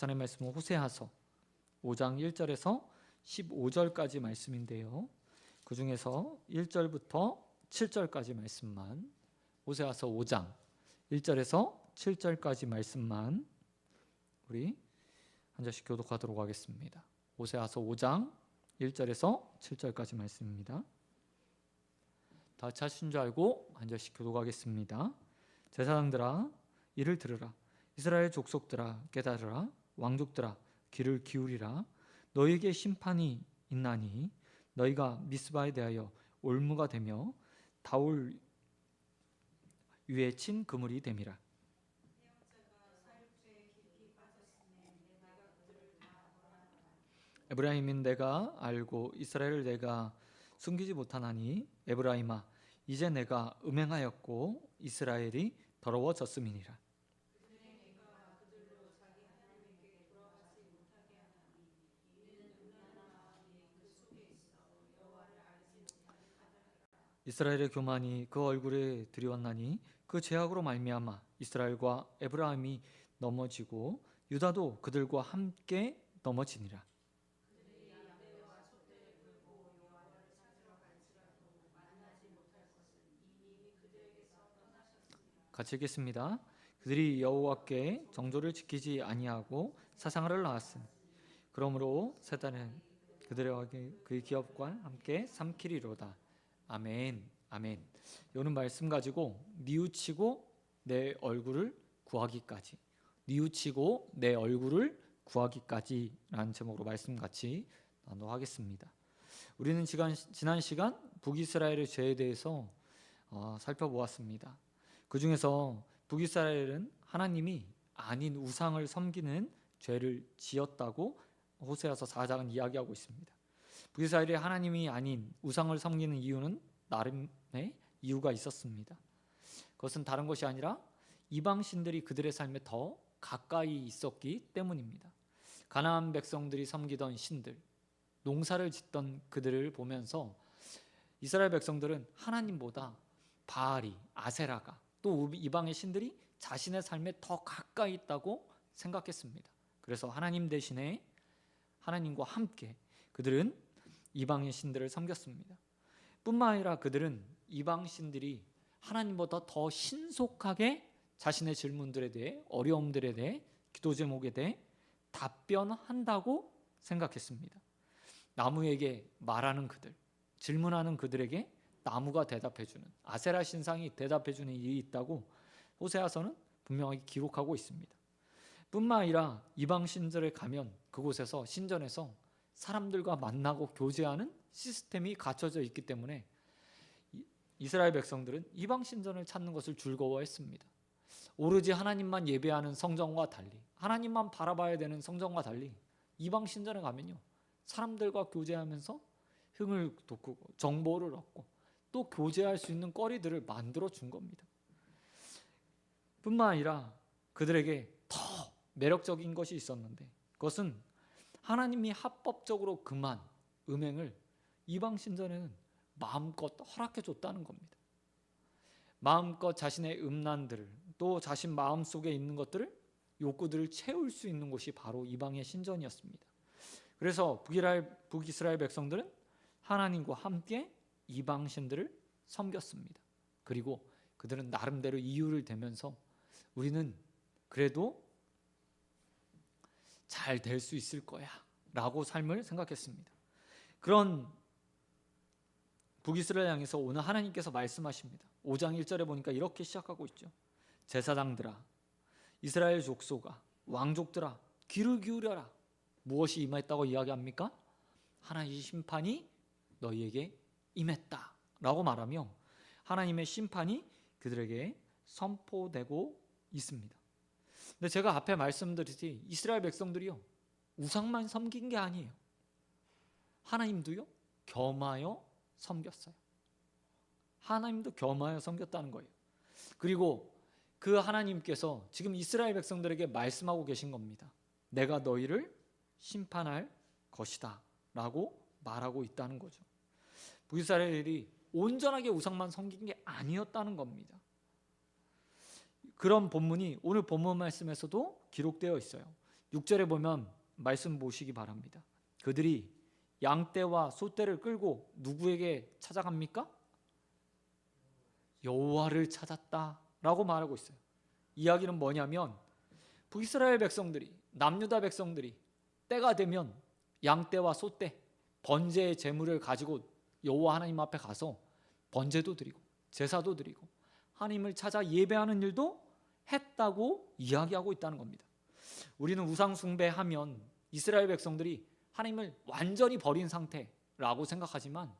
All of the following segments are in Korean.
하나님의 말씀은 호세아서 5장 1절에서 15절까지 말씀인데요. 그 중에서 1절부터 7절까지 말씀만, 호세아서 5장 1절에서 7절까지 말씀만 우리 한 절씩 교독하도록 하겠습니다. 호세아서 5장 1절에서 7절까지 말씀입니다. 다 찾으신 줄 알고 한 절씩 교독하겠습니다. 제사장들아 이를 들으라. 이스라엘 족속들아 깨달으라. 왕족들아 귀를 기울이라. 너희에게 심판이 있나니 너희가 미스바에 대하여 올무가 되며 다올 위에 친 그물이 됨이라. 에브라임은 내가 알고 이스라엘을 내가 숨기지 못하나니 에브라임아 이제 내가 음행하였고 이스라엘이 더러워졌음이니라. 이스라엘의 교만이 그 얼굴에 드리웠나니 그 죄악으로 말미암아 이스라엘과 에브라임이 넘어지고 유다도 그들과 함께 넘어지니라. 같이 읽겠습니다. 그들이 여호와께 정조를 지키지 아니하고 사상아를 낳았으니 그러므로 사탄은 그들에게 그의 기업과 함께 삼키리로다. 아멘. 아멘. 이는 말씀 가지고 뉘우치고 내 얼굴을 구하기까지, 뉘우치고 내 얼굴을 구하기까지라는 제목으로 말씀 같이 나누어 하겠습니다. 우리는 지난 시간 북이스라엘의 죄에 대해서 살펴보았습니다. 그 중에서 북이스라엘은 하나님이 아닌 우상을 섬기는 죄를 지었다고 호세아서 4장은 이야기하고 있습니다. 북이스라엘이 하나님이 아닌 우상을 섬기는 이유는 나름의 이유가 있었습니다. 그것은 다른 것이 아니라 이방신들이 그들의 삶에 더 가까이 있었기 때문입니다. 가나안 백성들이 섬기던 신들, 농사를 짓던 그들을 보면서 이스라엘 백성들은 하나님보다 바알이, 아세라가 또 이방의 신들이 자신의 삶에 더 가까이 있다고 생각했습니다. 그래서 하나님 대신에 하나님과 함께 그들은 이방의 신들을 섬겼습니다. 뿐만 아니라 그들은 이방 신들이 하나님보다 더 신속하게 자신의 질문들에 대해, 어려움들에 대해, 기도 제목에 대해 답변한다고 생각했습니다. 나무에게 말하는 그들, 질문하는 그들에게 나무가 대답해주는, 아세라 신상이 대답해주는 일이 있다고 호세아서는 분명하게 기록하고 있습니다. 뿐만 아니라 이방 신들에 가면 그곳에서 신전에서 사람들과 만나고 교제하는 시스템이 갖춰져 있기 때문에 이스라엘 백성들은 이방 신전을 찾는 것을 즐거워했습니다. 오로지 하나님만 예배하는 성전과 달리, 하나님만 바라봐야 되는 성전과 달리 이방 신전에 가면요, 사람들과 교제하면서 흥을 돋구고 정보를 얻고 또 교제할 수 있는 거리들을 만들어 준 겁니다. 뿐만 아니라 그들에게 더 매력적인 것이 있었는데 그것은 하나님이 합법적으로 금한 음행을 이방 신전에는 마음껏 허락해 줬다는 겁니다. 마음껏 자신의 음란들을, 또 자신 마음속에 있는 것들을, 욕구들을 채울 수 있는 곳이 바로 이방의 신전이었습니다. 그래서 북이스라엘 백성들은 하나님과 함께 이방 신들을 섬겼습니다. 그리고 그들은 나름대로 이유를 대면서 우리는 그래도 잘 될 수 있을 거야 라고 삶을 생각했습니다. 그런 북이스라엘 향해서 오늘 하나님께서 말씀하십니다. 5장 1절에 보니까 이렇게 시작하고 있죠. 제사장들아, 이스라엘 족속아, 왕족들아, 귀를 기울여라. 무엇이 임했다고 이야기합니까? 하나님의 심판이 너희에게 임했다 라고 말하며 하나님의 심판이 그들에게 선포되고 있습니다. 근데 제가 앞에 말씀드렸듯이 이스라엘 백성들이요, 우상만 섬긴 게 아니에요. 하나님도요 겸하여 섬겼어요. 하나님도 겸하여 섬겼다는 거예요. 그리고 그 하나님께서 지금 이스라엘 백성들에게 말씀하고 계신 겁니다. 내가 너희를 심판할 것이다 라고 말하고 있다는 거죠. 북이스라엘이 온전하게 우상만 섬긴 게 아니었다는 겁니다. 그런 본문이 오늘 본문 말씀에서도 기록되어 있어요. 6절에 보면 말씀 보시기 바랍니다. 그들이 양떼와 소떼를 끌고 누구에게 찾아갑니까? 여호와를 찾았다라고 말하고 있어요. 이야기는 뭐냐면 북이스라엘 백성들이, 남유다 백성들이 때가 되면 양떼와 소떼, 번제의 제물을 가지고 여호와 하나님 앞에 가서 번제도 드리고 제사도 드리고 하나님을 찾아 예배하는 일도 했다고 이야기하고 있다는 겁니다. 우리는 우상 숭배하면 이스라엘 백성들이 하나님을 완전히 버린 상태라고 생각하지만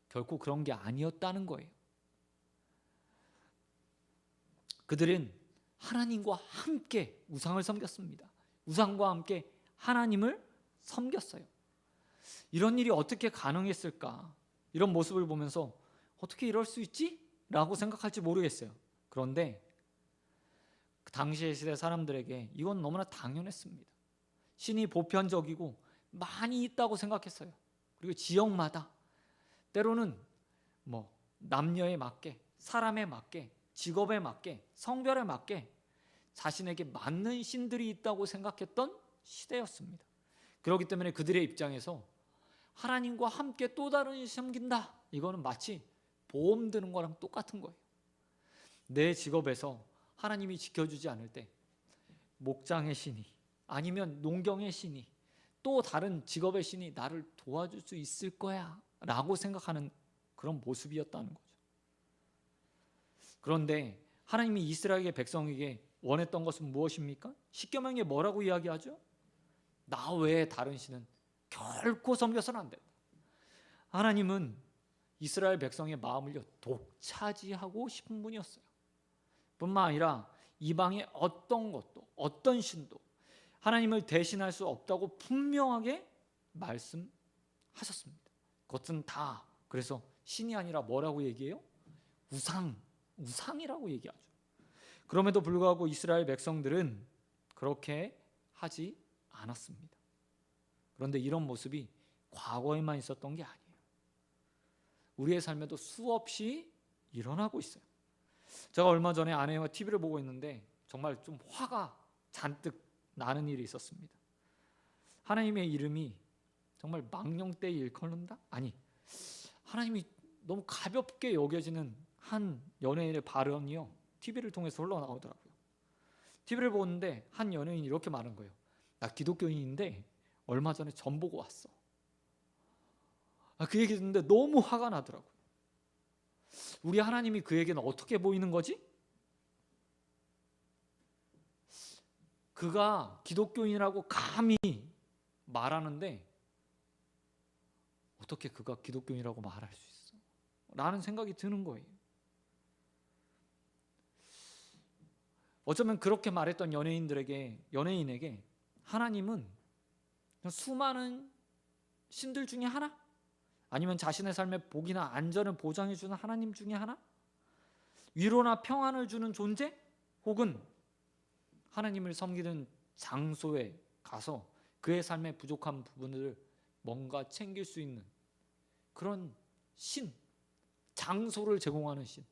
결코 그런 게 아니었다는 거예요. 그들은 하나님과 함께 우상을 섬겼습니다. 우상과 함께 하나님을 섬겼어요. 이런 일이 어떻게 가능했을까? 이런 모습을 보면서 어떻게 이럴 수 있지? 라고 생각할지 모르겠어요. 그런데 그 당시의 시대 사람들에게 이건 너무나 당연했습니다. 신이 보편적이고 많이 있다고 생각했어요. 그리고 지역마다 때로는 남녀에 맞게, 사람에 맞게, 직업에 맞게, 성별에 맞게 자신에게 맞는 신들이 있다고 생각했던 시대였습니다. 그렇기 때문에 그들의 입장에서 하나님과 함께 또 다른 신을 섬긴다, 이거는 마치 보험 드는 거랑 똑같은 거예요. 내 직업에서 하나님이 지켜주지 않을 때 목장의 신이, 아니면 농경의 신이, 또 다른 직업의 신이 나를 도와줄 수 있을 거야 라고 생각하는 그런 모습이었다는 거죠. 그런데 하나님이 이스라엘의 백성에게 원했던 것은 무엇입니까? 십계명에 뭐라고 이야기하죠? 나 외에 다른 신은 결코 섬겨서는 안 된다. 하나님은 이스라엘 백성의 마음을 독차지하고 싶은 분이었어요. 뿐만 아니라 이방의 어떤 것도, 어떤 신도 하나님을 대신할 수 없다고 분명하게 말씀하셨습니다. 그것은 다 그래서 신이 아니라 뭐라고 얘기해요? 우상이라고 얘기하죠. 그럼에도 불구하고 이스라엘 백성들은 그렇게 하지 않았습니다. 그런데 이런 모습이 과거에만 있었던 게 아니에요. 우리의 삶에도 수없이 일어나고 있어요. 제가 얼마 전에 아내와 TV를 보고 있는데 정말 좀 화가 잔뜩 나는 일이 있었습니다. 하나님의 이름이 정말 망령되이 일컬는다? 아니, 하나님이 너무 가볍게 여겨지는 한 연예인의 발언이요, TV를 통해서 흘러나오더라고요. TV를 보는데 한 연예인이 이렇게 말한 거예요. 나 기독교인인데 얼마 전에 점 보고 왔어. 그 얘기 듣는데 너무 화가 나더라고요. 우리 하나님이 그에게는 어떻게 보이는 거지? 그가 기독교인이라고 감히 말하는데 어떻게 그가 기독교인이라고 말할 수 있어? 라는 생각이 드는 거예요. 어쩌면 그렇게 말했던 연예인에게 하나님은 수많은 신들 중에 하나? 아니면 자신의 삶의 복이나 안전을 보장해 주는 하나님 중에 하나? 위로나 평안을 주는 존재? 혹은 하나님을 섬기는 장소에 가서 그의 삶의 부족한 부분을 뭔가 챙길 수 있는 그런 신, 장소를 제공하는 신,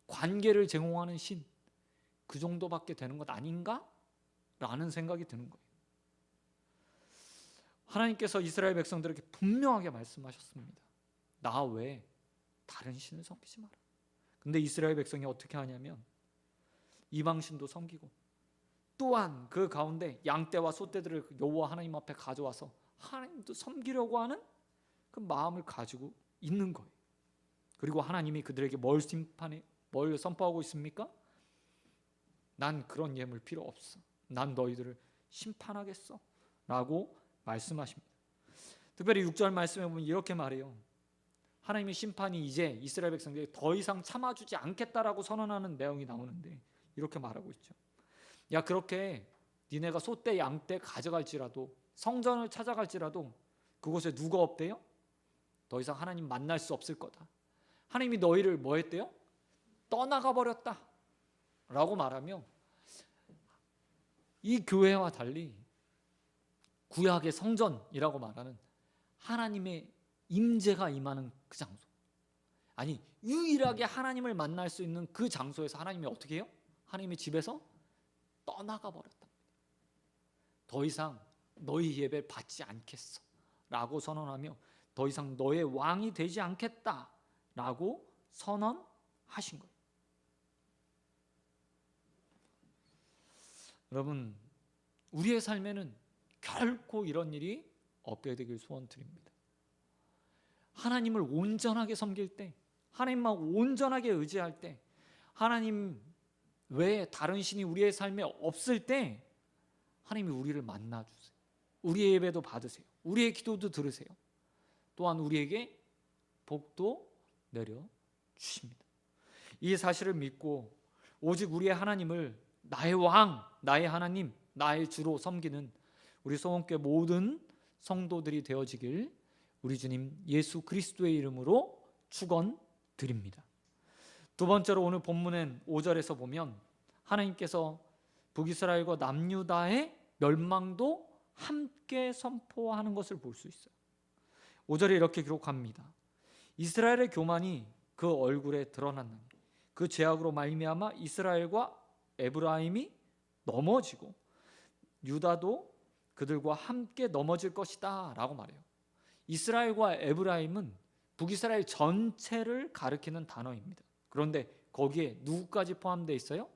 관계를 제공하는 신, 그 정도밖에 되는 것 아닌가? 라는 생각이 드는 거예요. 하나님께서 이스라엘 백성들에게 분명하게 말씀하셨습니다. 나 외에 다른 신을 섬기지 마라. 근데 이스라엘 백성이 어떻게 하냐면 이방신도 섬기고 또한 그 가운데 양떼와 소떼들을 여호와 하나님 앞에 가져와서 하나님도 섬기려고 하는 그 마음을 가지고 있는 거예요. 그리고 하나님이 그들에게 뭘 선포하고 있습니까? 난 그런 예물 필요 없어. 난 너희들을 심판하겠어 라고 말씀하십니다. 특별히 6절 말씀에 보면 이렇게 말해요. 하나님의 심판이 이제 이스라엘 백성들이 더 이상 참아주지 않겠다라고 선언하는 내용이 나오는데 이렇게 말하고 있죠. 야, 그렇게 니네가 소떼 양떼 가져갈지라도, 성전을 찾아갈지라도 그곳에 누가 없대요? 더 이상 하나님 만날 수 없을 거다. 하나님이 너희를 뭐 했대요? 떠나가 버렸다 라고 말하며 이 교회와 달리 구약의 성전이라고 말하는 하나님의 임재가 임하는 그 장소, 아니 유일하게 하나님을 만날 수 있는 그 장소에서 하나님이 어떻게 해요? 하나님의 집에서 떠나가 버렸다. 더 이상 너희 예배를 받지 않겠어 라고 선언하며 더 이상 너의 왕이 되지 않겠다 라고 선언하신 거예요. 여러분, 우리의 삶에는 결코 이런 일이 없게 되길 소원드립니다. 하나님을 온전하게 섬길 때, 하나님만 온전하게 의지할 때, 하나님 외에 다른 신이 우리의 삶에 없을 때 하나님이 우리를 만나주세요. 우리의 예배도 받으세요. 우리의 기도도 들으세요. 또한 우리에게 복도 내려주십니다. 이 사실을 믿고 오직 우리의 하나님을 나의 왕, 나의 하나님, 나의 주로 섬기는 우리 소원교회 모든 성도들이 되어지길 우리 주님 예수 그리스도의 이름으로 축원드립니다. 두 번째로 오늘 본문엔 5절에서 보면 하나님께서 북이스라엘과 남유다의 멸망도 함께 선포하는 것을 볼 수 있어요. 5절에 이렇게 기록합니다. 이스라엘의 교만이 그 얼굴에 드러났나니 그 죄악으로 말미암아 이스라엘과 에브라임이 넘어지고 유다도 그들과 함께 넘어질 것이다 라고 말해요. 이스라엘과 에브라임은 북이스라엘 전체를 가리키는 단어입니다. 그런데 거기에 누구까지 포함되어 있어요?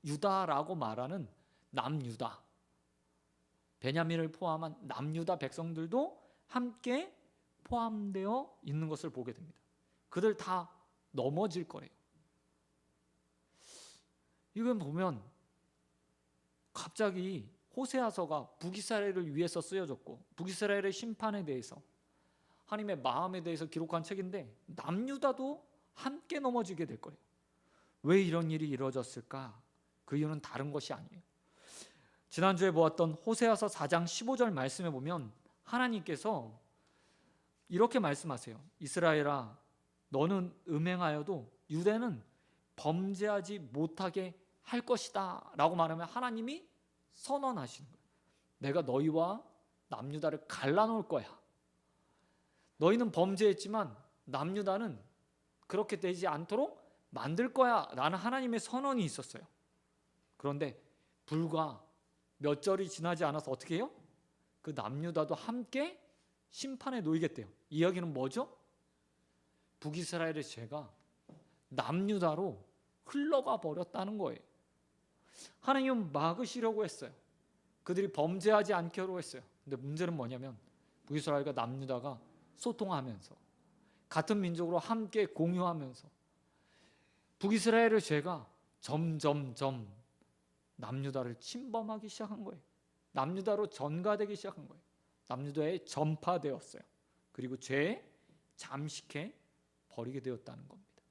유다라고 말하는 남유다, 베냐민을 포함한 남유다 백성들도 함께 포함되어 있는 것을 보게 됩니다. 그들 다 넘어질 거래요. 이건 보면 갑자기 호세아서가 북이스라엘을 위해서 쓰여졌고 북이스라엘의 심판에 대해서 하나님의 마음에 대해서 기록한 책인데 남유다도 함께 넘어지게 될 거예요. 왜 이런 일이 이루어졌을까? 그 이유는 다른 것이 아니에요. 지난주에 보았던 호세아서 4장 15절 말씀에 보면 하나님께서 이렇게 말씀하세요. 이스라엘아, 너는 음행하여도 유대는 범죄하지 못하게 할 것이다 라고 말하면 하나님이 선언하시는 거예요. 내가 너희와 남유다를 갈라놓을 거야. 너희는 범죄했지만 남유다는 그렇게 되지 않도록 만들 거야 라는 하나님의 선언이 있었어요. 그런데 불과 몇 절이 지나지 않아서 어떻게 해요? 그 남유다도 함께 심판에 놓이겠대요. 이 이야기는 뭐죠? 북이스라엘의 죄가 남유다로 흘러가 버렸다는 거예요. 하나님은 막으시려고 했어요. 그들이 범죄하지 않기로 했어요. 근데 문제는 뭐냐면 북이스라엘과 남유다가 소통하면서 같은 민족으로 함께 공유하면서 북이스라엘의 죄가 점점점 남유다를 침범하기 시작한 거예요. 남유다로 전가되기 시작한 거예요. 남유다에 전파되었어요. 그리고 죄에 잠식해 버리게 되었다는 겁니다.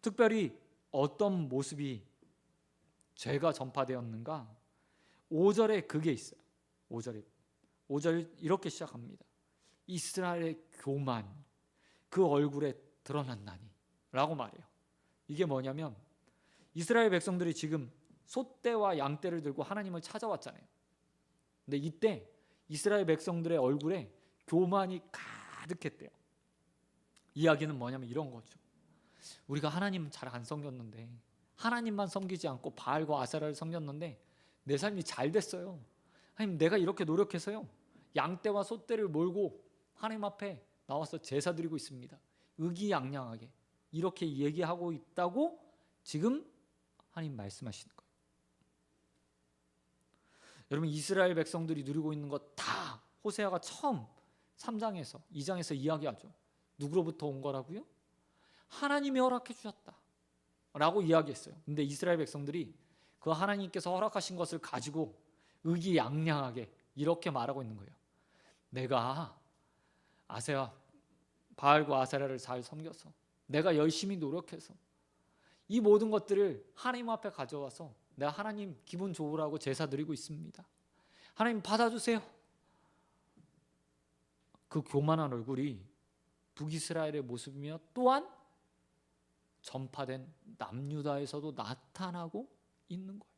특별히 어떤 모습이 죄가 전파되었는가? 5절에 그게 있어요. 5절 이렇게 시작합니다. 이스라엘의 교만 그 얼굴에 드러났나니 라고 말해요. 이게 뭐냐면 이스라엘 백성들이 지금 소떼와 양떼를 들고 하나님을 찾아왔잖아요. 근데 이때 이스라엘 백성들의 얼굴에 교만이 가득했대요. 이야기는 뭐냐면 이런 거죠. 우리가 하나님 잘 안 섬겼는데 하나님만 섬기지 않고 바알과 아세라를 섬겼는데 내 삶이 잘 됐어요. 하나님, 내가 이렇게 노력해서요 양떼와 소떼를 몰고 하나님 앞에 나와서 제사 드리고 있습니다. 의기양양하게 이렇게 얘기하고 있다고 지금 하나님 말씀하시는 거예요. 여러분, 이스라엘 백성들이 누리고 있는 것 다 호세아가 처음 3장에서 2장에서 이야기하죠. 누구로부터 온 거라고요? 하나님이 허락해 주셨다 라고 이야기했어요. 근데 이스라엘 백성들이 그 하나님께서 허락하신 것을 가지고 의기양양하게 이렇게 말하고 있는 거예요. 내가 바알과 아세라를 잘 섬겨서 내가 열심히 노력해서 이 모든 것들을 하나님 앞에 가져와서 내가 하나님 기분 좋으라고 제사 드리고 있습니다. 하나님 받아주세요. 그 교만한 얼굴이 북이스라엘의 모습이며 또한 전파된 남유다에서도 나타나고 있는 거예요.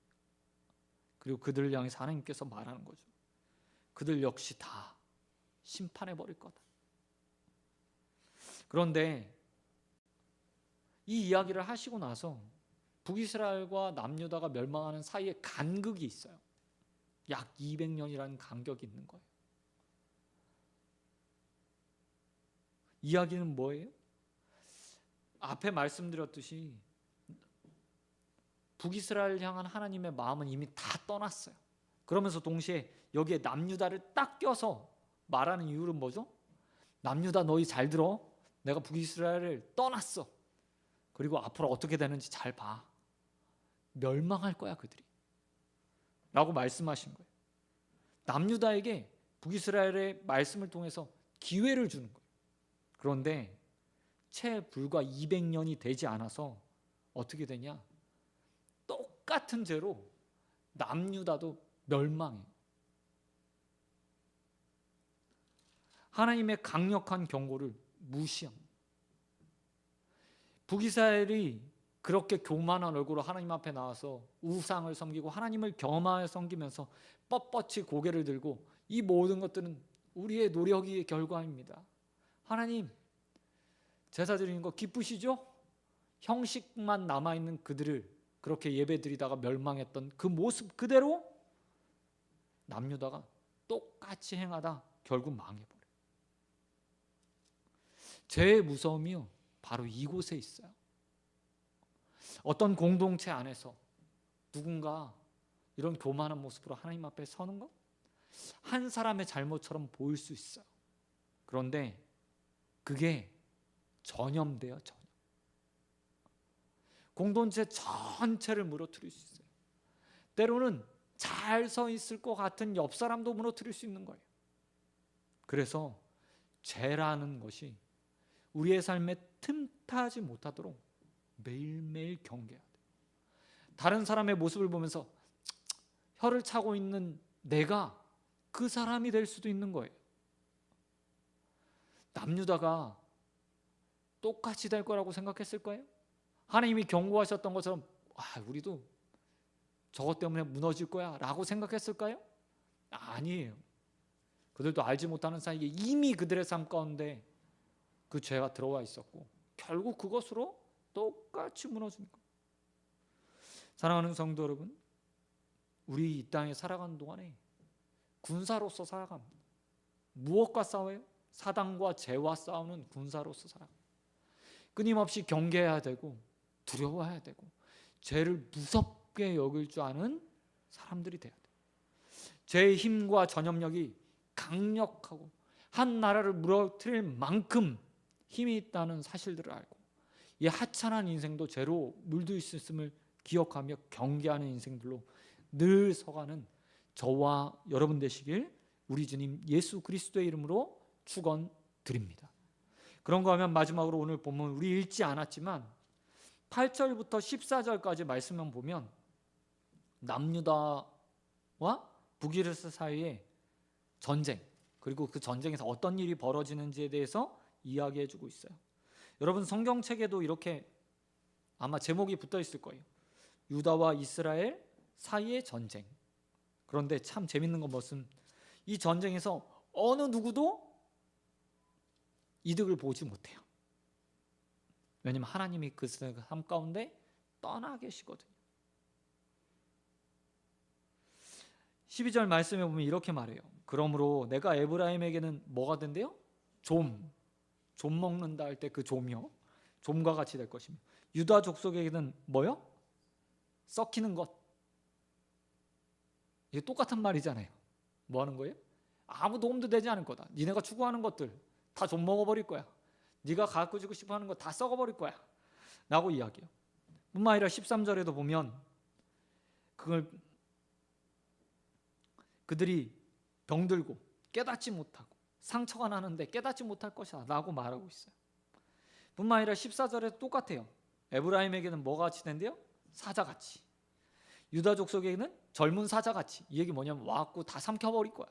그리고 그들을 향해서 하나님께서 말하는 거죠. 그들 역시 다 심판해 버릴 거다. 그런데 이 이야기를 하시고 나서 북이스라엘과 남유다가 멸망하는 사이에 간극이 있어요. 약 200년이라는 간격이 있는 거예요. 이야기는 뭐예요? 앞에 말씀드렸듯이 북이스라엘 향한 하나님의 마음은 이미 다 떠났어요. 그러면서 동시에 여기에 남유다를 딱 껴서 말하는 이유는 뭐죠? 남유다 너희 잘 들어. 내가 북이스라엘을 떠났어. 그리고 앞으로 어떻게 되는지 잘 봐. 멸망할 거야 그들이. 라고 말씀하신 거예요. 남유다에게 북이스라엘의 말씀을 통해서 기회를 주는 거예요. 그런데 채 불과 200년이 되지 않아서 어떻게 되냐? 똑같은 죄로 남유다도 멸망해요. 하나님의 강력한 경고를 무시합니다. 북이스라엘이 그렇게 교만한 얼굴로 하나님 앞에 나와서 우상을 섬기고 하나님을 겸하여 섬기면서 뻣뻣이 고개를 들고 이 모든 것들은 우리의 노력의 결과입니다. 하나님, 제사 드리는 거 기쁘시죠? 형식만 남아있는 그들을 그렇게 예배드리다가 멸망했던 그 모습 그대로 남유다가 똑같이 행하다 결국 망해버려요. 죄의 무서움이요, 바로 이곳에 있어요. 어떤 공동체 안에서 누군가 이런 교만한 모습으로 하나님 앞에 서는 것, 한 사람의 잘못처럼 보일 수 있어요. 그런데 그게 전염돼요. 전염. 공동체 전체를 무너뜨릴 수 있어요. 때로는 잘 서 있을 것 같은 옆 사람도 무너뜨릴 수 있는 거예요. 그래서 죄라는 것이 우리의 삶에 틈타지 못하도록 매일매일 경계해야 돼요. 다른 사람의 모습을 보면서 혀를 차고 있는 내가 그 사람이 될 수도 있는 거예요. 남유다가 똑같이 될 거라고 생각했을 거예요? 하나님이 경고하셨던 것처럼 우리도 저것 때문에 무너질 거야 라고 생각했을까요? 아니에요. 그들도 알지 못하는 사이에 이미 그들의 삶 가운데 그 죄가 들어와 있었고 결국 그것으로 똑같이 무너진 거예요. 사랑하는 성도 여러분, 우리 이 땅에 살아가는 동안에 군사로서 살아갑니다. 무엇과 싸워요? 사단과 죄와 싸우는 군사로서 살아갑니다. 끊임없이 경계해야 되고 두려워해야 되고 죄를 무섭게 여길 줄 아는 사람들이 돼야 돼요. 죄의 힘과 전염력이 강력하고 한 나라를 무너뜨릴 만큼 힘이 있다는 사실들을 알고 이 하찮은 인생도 죄로 물들 수 있음을 기억하며 경계하는 인생들로 늘 서가는 저와 여러분 되시길 우리 주님 예수 그리스도의 이름으로 축원드립니다. 그런가 하면 마지막으로 오늘 본문 우리 읽지 않았지만 8절부터 14절까지 말씀만 보면 남유다와 북이스라엘 사이에 전쟁, 그리고 그 전쟁에서 어떤 일이 벌어지는지에 대해서 이야기해 주고 있어요. 여러분 성경책에도 이렇게 아마 제목이 붙어 있을 거예요. 유다와 이스라엘 사이의 전쟁. 그런데 참 재밌는 건 무슨 이 전쟁에서 어느 누구도 이득을 보지 못해요. 왜냐하면 하나님이 그 삶 가운데 떠나 계시거든요. 12절 말씀에 보면 이렇게 말해요. 그러므로 내가 에브라임에게는 뭐가 된대요? 좀 먹는다 할 때 그 좀이요, 좀과 같이 될 것이며 유다 족속에게는 뭐요? 썩히는 것. 이게 똑같은 말이잖아요. 뭐 하는 거예요? 아무 도움도 되지 않을 거다. 니네가 추구하는 것들 다 좀 먹어버릴 거야. 네가 갖고 지고 싶어 하는 거 다 썩어버릴 거야 라고 이야기해요. 뿐만 아니라 13절에도 보면 그들이 병들고 깨닫지 못하고 상처가 나는데 깨닫지 못할 것이다 라고 말하고 있어요. 뿐만 아니라 14절에도 똑같아요. 에브라임에게는 뭐가 같이 된대요? 사자같이. 유다 족속에게는 젊은 사자같이. 이 얘기 뭐냐면 와갖고 다 삼켜버릴 거야,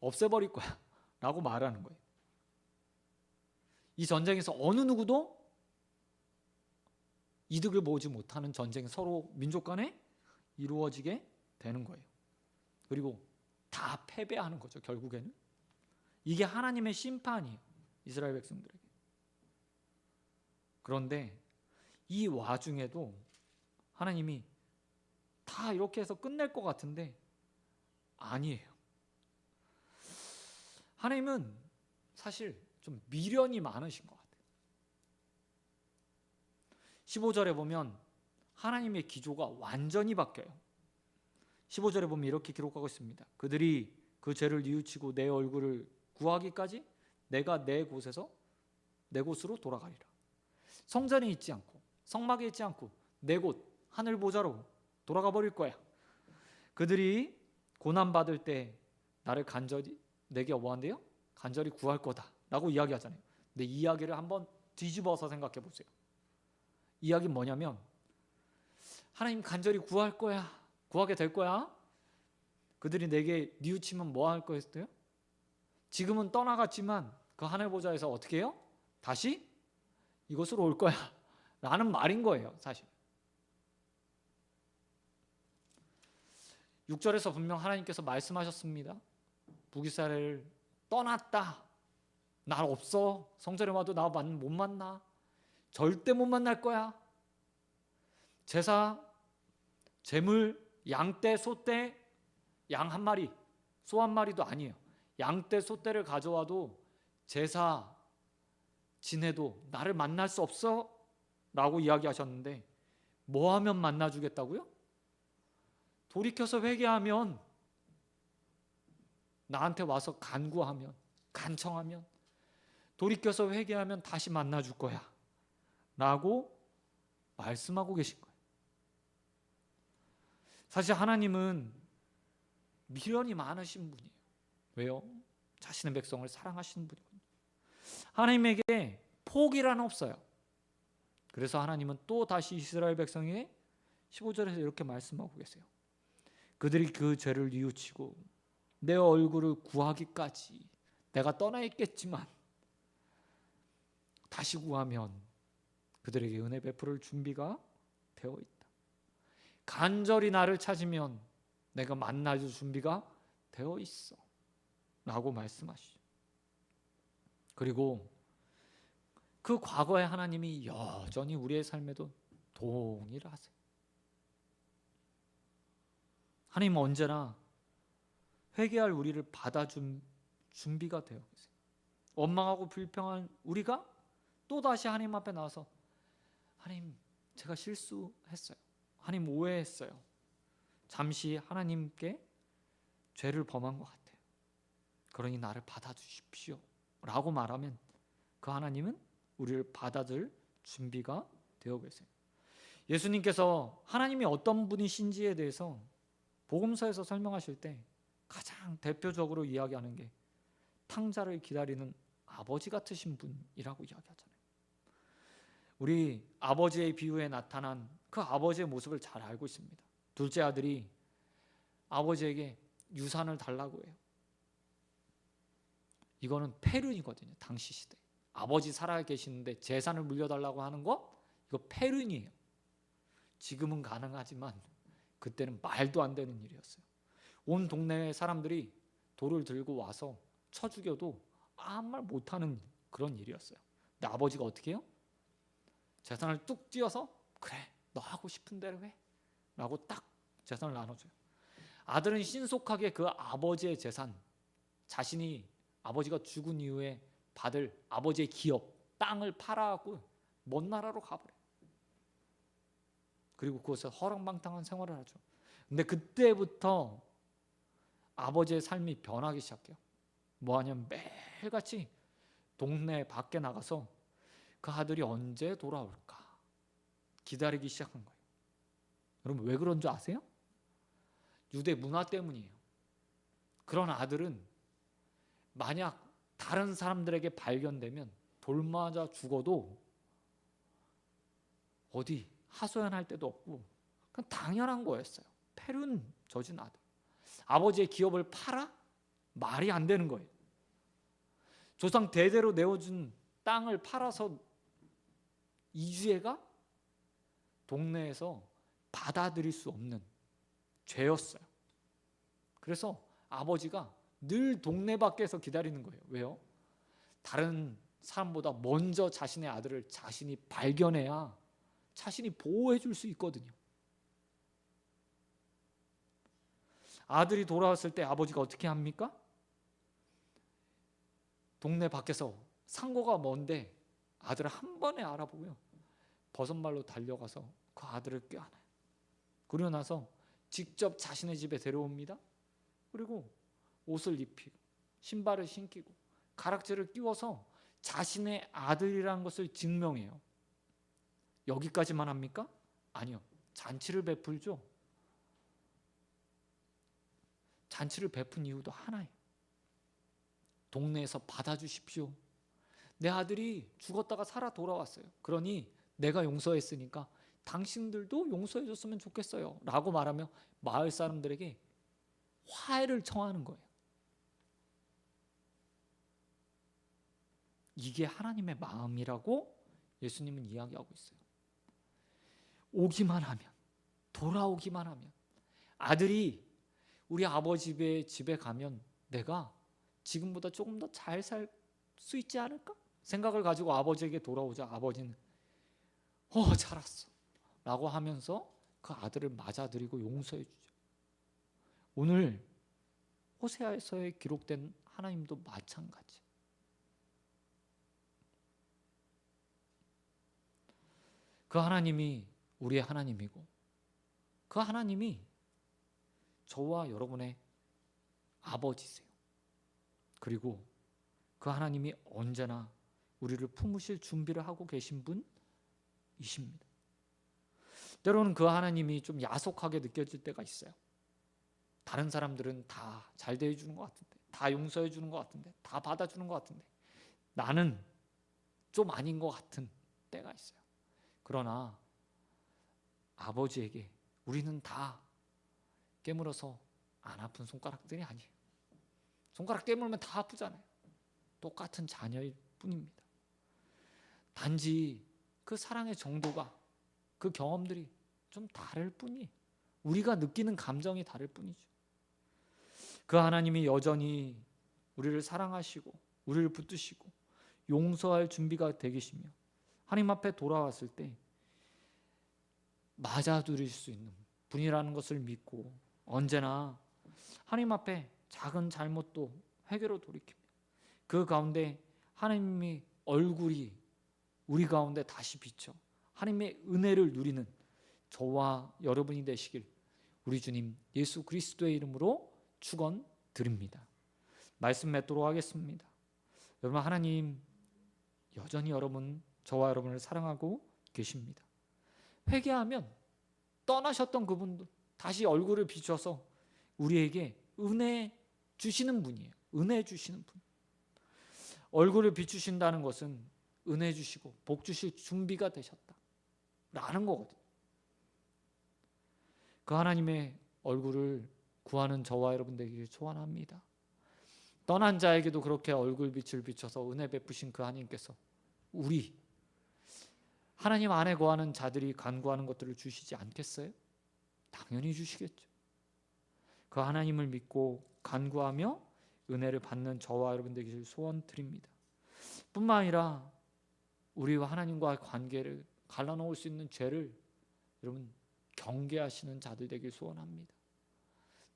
없애버릴 거야 라고 말하는 거예요. 이 전쟁에서 어느 누구도 이득을 보지 못하는 전쟁이 서로 민족 간에 이루어지게 되는 거예요. 그리고 다 패배하는 거죠. 결국에는 이게 하나님의 심판이에요, 이스라엘 백성들에게. 그런데 이 와중에도 하나님이 다 이렇게 해서 끝낼 것 같은데 아니에요. 하나님은 사실 좀 미련이 많으신 것 같아요. 15절에 보면 하나님의 기조가 완전히 바뀌어요. 15절에 보면 이렇게 기록하고 있습니다. 그들이 그 죄를 뉘우치고 내 얼굴을 구하기까지 내가 내 곳으로 돌아가리라. 성전에 있지 않고 성막에 있지 않고 내 곳 하늘 보좌로 돌아가 버릴 거야. 그들이 고난받을 때 나를 간절히 내게 뭐한대요? 간절히 구할 거다 라고 이야기하잖아요. 근데 이 이야기를 한번 뒤집어서 생각해 보세요. 이야기는 뭐냐면 하나님 간절히 구할 거야. 구하게 될 거야. 그들이 내게 뉘우치면 뭐 할 거였어요? 지금은 떠나갔지만 그 하늘 보좌에서 어떻게 해요? 다시 이곳으로 올 거야 라는 말인 거예요. 사실 6절에서 분명 하나님께서 말씀하셨습니다. 북이스라엘을 떠났다. 날 없어. 성전에 와도 나 못 만나. 절대 못 만날 거야. 제사, 제물, 양떼, 소떼, 양 한 마리, 소 한 마리도 아니에요. 양떼, 소떼를 가져와도 제사 지내도 나를 만날 수 없어 라고 이야기하셨는데 뭐 하면 만나주겠다고요? 돌이켜서 회개하면, 나한테 와서 간구하면, 간청하면, 돌이켜서 회개하면 다시 만나줄 거야 라고 말씀하고 계신 거예요. 사실 하나님은 미련이 많으신 분이에요. 왜요? 자신의 백성을 사랑하시는 분이거든요. 하나님에게 포기란 없어요. 그래서 하나님은 또 다시 이스라엘 백성에게 15절에서 이렇게 말씀하고 계세요. 그들이 그 죄를 뉘우치고 내 얼굴을 구하기까지 내가 떠나 있겠지만 다시 구하면 그들에게 은혜 베풀을 준비가 되어 있다. 간절히 나를 찾으면 내가 만나줄 준비가 되어 있어 라고 말씀하시죠. 그리고 그 과거의 하나님이 여전히 우리의 삶에도 동일하세요. 하나님은 언제나 회개할 우리를 받아준 준비가 되어 계세요. 원망하고 불평한 우리가 또다시 하나님 앞에 나와서 하나님 제가 실수했어요. 하나님 오해했어요. 잠시 하나님께 죄를 범한 것 같아요. 그러니 나를 받아주십시오 라고 말하면 그 하나님은 우리를 받아줄 준비가 되어 계세요. 예수님께서 하나님이 어떤 분이신지에 대해서 복음서에서 설명하실 때 가장 대표적으로 이야기하는 게 탕자를 기다리는 아버지 같으신 분이라고 이야기하잖아요. 우리 아버지의 비유에 나타난 그 아버지의 모습을 잘 알고 있습니다. 둘째 아들이 아버지에게 유산을 달라고 해요. 이거는 폐륜이거든요. 당시 시대. 아버지 살아 계시는데 재산을 물려달라고 하는 거 이거 폐륜이에요. 지금은 가능하지만 그때는 말도 안 되는 일이었어요. 온 동네 사람들이 돌을 들고 와서 쳐 죽여도 아무 말 못하는 그런 일이었어요. 근데 아버지가 어떻게 해요? 재산을 뚝 띄어서 그래 너 하고 싶은 대로 해 라고 딱 재산을 나눠줘요. 아들은 신속하게 그 아버지의 재산, 자신이 아버지가 죽은 이후에 받을 아버지의 기업, 땅을 팔아갖고 먼 나라로 가버려요. 그리고 그곳에서 허랑방탕한 생활을 하죠. 근데 그때부터 아버지의 삶이 변하기 시작해요. 뭐하냐면 매일같이 동네 밖에 나가서 그 아들이 언제 돌아올까 기다리기 시작한 거예요. 여러분 왜 그런 줄 아세요? 유대 문화 때문이에요. 그런 아들은 만약 다른 사람들에게 발견되면 돌 맞아 죽어도 어디 하소연할 데도 없고 그냥 당연한 거였어요. 폐륜 젖은 아들. 아버지의 기업을 팔아? 말이 안 되는 거예요. 조상 대대로 내어준 땅을 팔아서 이주해가 동네에서 받아들일 수 없는 죄였어요. 그래서 아버지가 늘 동네 밖에서 기다리는 거예요. 왜요? 다른 사람보다 먼저 자신의 아들을 자신이 발견해야 자신이 보호해 줄 수 있거든요. 아들이 돌아왔을 때 아버지가 어떻게 합니까? 동네 밖에서 상고가 먼데 아들을 한 번에 알아보고요, 버선발로 달려가서 그 아들을 껴안아요. 그러고 나서 직접 자신의 집에 데려옵니다. 그리고 옷을 입히고 신발을 신기고 가락지를 끼워서 자신의 아들이라는 것을 증명해요. 여기까지만 합니까? 아니요. 잔치를 베풀죠. 잔치를 베푼 이유도 하나예요. 동네에서 받아주십시오. 내 아들이 죽었다가 살아 돌아왔어요. 그러니 내가 용서했으니까 당신들도 용서해 줬으면 좋겠어요 라고 말하며 마을 사람들에게 화해를 청하는 거예요. 이게 하나님의 마음이라고 예수님은 이야기하고 있어요. 오기만 하면, 돌아오기만 하면, 아들이 우리 아버지 집에 가면 내가 지금보다 조금 더 잘 살 수 있지 않을까? 생각을 가지고 아버지에게 돌아오자 아버지는 잘 왔어 라고 하면서 그 아들을 맞아들이고 용서해 주죠. 오늘 호세아서에 기록된 하나님도 마찬가지. 그 하나님이 우리의 하나님이고 그 하나님이 저와 여러분의 아버지세요. 그리고 그 하나님이 언제나 우리를 품으실 준비를 하고 계신 분이십니다. 때로는 그 하나님이 좀 야속하게 느껴질 때가 있어요. 다른 사람들은 다 잘 대해주는 것 같은데, 다 용서해 주는 것 같은데, 다 받아주는 것 같은데 나는 좀 아닌 것 같은 때가 있어요. 그러나 아버지에게 우리는 다 깨물어서 안 아픈 손가락들이 아니에요. 손가락 깨물면 다 아프잖아요. 똑같은 자녀일 뿐입니다. 단지 그 사랑의 정도가, 그 경험들이 좀 다를 뿐이에요. 우리가 느끼는 감정이 다를 뿐이죠. 그 하나님이 여전히 우리를 사랑하시고 우리를 붙드시고 용서할 준비가 되 계시며 하나님 앞에 돌아왔을 때 맞아들일 수 있는 분이라는 것을 믿고 언제나 하나님 앞에 작은 잘못도 회개로 돌이킵니다. 그 가운데 하나님의 얼굴이 우리 가운데 다시 비쳐 하나님의 은혜를 누리는 저와 여러분이 되시길 우리 주님 예수 그리스도의 이름으로 축원드립니다. 말씀 맺도록 하겠습니다. 여러분, 하나님 여전히 저와 여러분을 사랑하고 계십니다. 회개하면 떠나셨던 그분도 다시 얼굴을 비춰서 우리에게 은혜 주시는 분이에요. 은혜 주시는 분. 얼굴을 비추신다는 것은 은혜 주시고 복 주실 준비가 되셨다 라는 거거든요. 그 하나님의 얼굴을 구하는 저와 여러분 되기를 소원합니다. 떠난 자에게도 그렇게 얼굴빛을 비춰서 은혜 베푸신 그 하나님께서 우리 하나님 안에 거하는 자들이 간구하는 것들을 주시지 않겠어요? 당연히 주시겠죠. 그 하나님을 믿고 간구하며 은혜를 받는 저와 여러분 되기를 소원드립니다. 뿐만 아니라 우리와 하나님과의 관계를 갈라놓을 수 있는 죄를 여러분 경계하시는 자들 되길 소원합니다.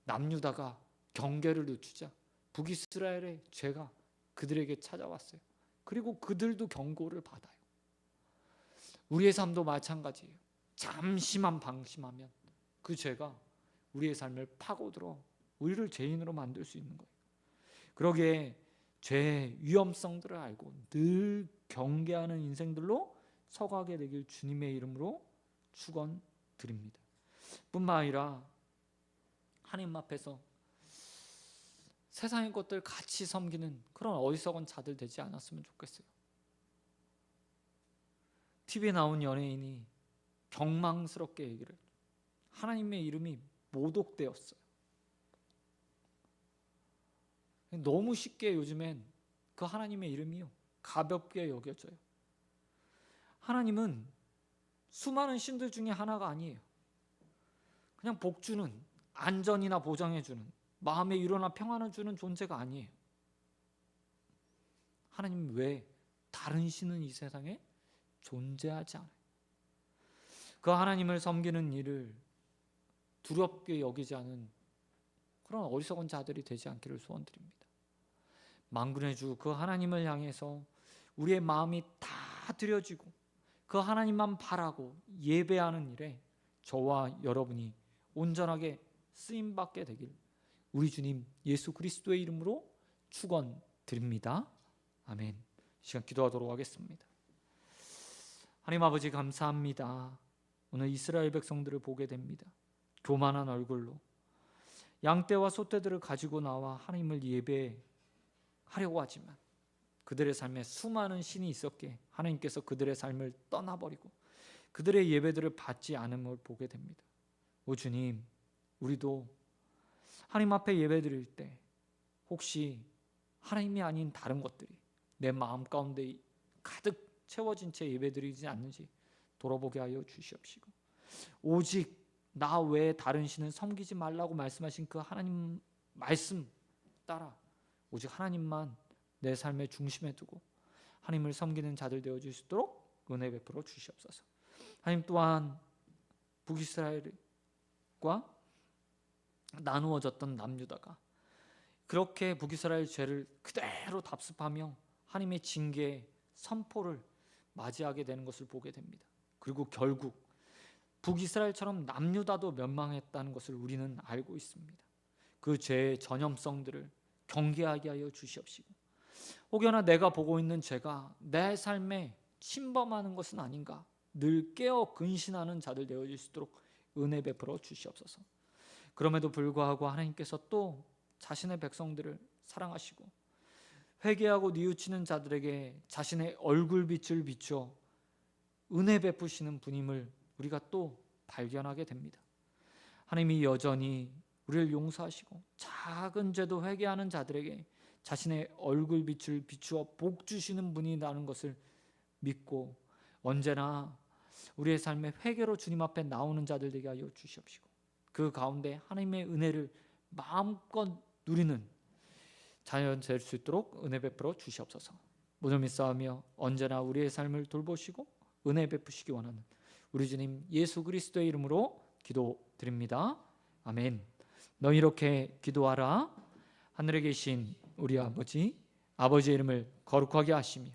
남유다가 경계를 늦추자 북이스라엘의 죄가 그들에게 찾아왔어요. 그리고 그들도 경고를 받아요. 우리의 삶도 마찬가지예요. 잠시만 방심하면 그 죄가 우리의 삶을 파고들어 우리를 죄인으로 만들 수 있는 거예요. 그러기에 죄의 위험성들을 알고 늘 경계하는 인생들로 서가게 되길 주님의 이름으로 축원드립니다. 뿐만 아니라 하나님 앞에서 세상의 것들 같이 섬기는 그런 어리석은 자들 되지 않았으면 좋겠어요. TV에 나온 연예인이 경망스럽게 얘기를 해요. 하나님의 이름이 모독되었어요. 너무 쉽게 요즘엔 그 하나님의 이름이요 가볍게 여겨져요. 하나님은 수많은 신들 중에 하나가 아니에요. 그냥 복주는, 안전이나 보장해주는, 마음의 위로나 평안을 주는 존재가 아니에요. 하나님 외에 다른 신은 이 세상에 존재하지 않아요. 그 하나님을 섬기는 일을 두렵게 여기지 않은 그런 어리석은 자들이 되지 않기를 소원드립니다. 만군의 주 그 하나님을 향해서 우리의 마음이 다 드려지고 그 하나님만 바라고 예배하는 일에 저와 여러분이 온전하게 쓰임받게 되길 우리 주님 예수 그리스도의 이름으로 축원드립니다. 아멘. 시간 기도하도록 하겠습니다. 하나님 아버지 감사합니다. 오늘 이스라엘 백성들을 보게 됩니다. 교만한 얼굴로 양떼와 소떼들을 가지고 나와 하나님을 예배하려고 하지만 그들의 삶에 수많은 신이 있었기에 하나님께서 그들의 삶을 떠나버리고 그들의 예배들을 받지 않음을 보게 됩니다. 오 주님, 우리도 하나님 앞에 예배드릴 때 혹시 하나님이 아닌 다른 것들이 내 마음 가운데 가득 채워진 채 예배드리지 않는지 돌아보게 하여 주시옵시고, 오직 나 외에 다른 신은 섬기지 말라고 말씀하신 그 하나님 말씀 따라 오직 하나님만 내 삶의 중심에 두고 하나님을 섬기는 자들 되어 주시도록 은혜 베풀어 주시옵소서. 하나님 또한 북이스라엘과 나누어졌던 남유다가 그렇게 북이스라엘 죄를 그대로 답습하며 하나님의 징계 선포를 맞이하게 되는 것을 보게 됩니다. 그리고 결국 북이스라엘처럼 남유다도 멸망했다는 것을 우리는 알고 있습니다. 그 죄의 전염성들을 경계하게 하여 주시옵시고, 혹여나 내가 보고 있는 죄가 내 삶에 침범하는 것은 아닌가 늘 깨어 근신하는 자들 되어 주시도록 은혜 베풀어 주시옵소서. 그럼에도 불구하고 하나님께서 또 자신의 백성들을 사랑하시고 회개하고 뉘우치는 자들에게 자신의 얼굴빛을 비추어 은혜 베푸시는 분임을 우리가 또 발견하게 됩니다. 하나님이 여전히 우리를 용서하시고 작은 죄도 회개하는 자들에게 자신의 얼굴빛을 비추어 복 주시는 분이라는 것을 믿고 언제나 우리의 삶의 회개로 주님 앞에 나오는 자들 되게 하여 주시옵시고, 그 가운데 하나님의 은혜를 마음껏 누리는 자연 될 수 있도록 은혜 베풀어 주시옵소서. 모든 믿사오며 언제나 우리의 삶을 돌보시고 은혜 베푸시기 원하는 우리 주님 예수 그리스도의 이름으로 기도드립니다. 아멘. 너희 이렇게 기도하라. 하늘에 계신 우리 아버지의 이름을 거룩하게 하시며